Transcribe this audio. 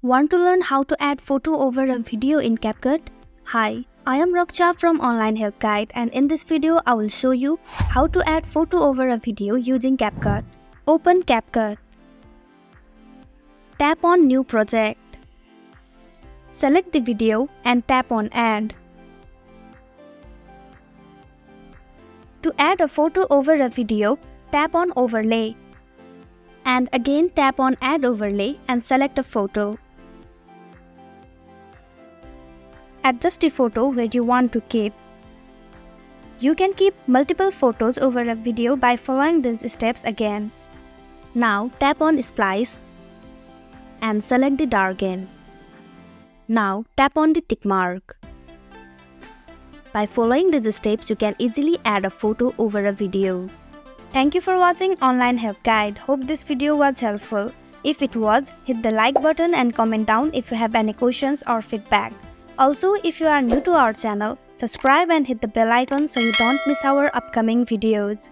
Want to learn how to add photo over a video in CapCut? Hi, I am Raksha from Online Help Guide, and in this video I will show you how to add photo over a video using CapCut. Open CapCut. Tap on New Project. Select the video and tap on Add. To add a photo over a video, tap on Overlay. And again tap on Add Overlay and select a photo. Adjust the photo where you want to keep. You can keep multiple photos over a video by following these steps again. Now tap on Splice and select the Darken. Now tap on the tick mark. By following these steps, you can easily add a photo over a video. Thank you for watching Online Help Guide. Hope this video was helpful. If it was, hit the like button and comment down if you have any questions or feedback. Also, if you are new to our channel, subscribe and hit the bell icon so you don't miss our upcoming videos.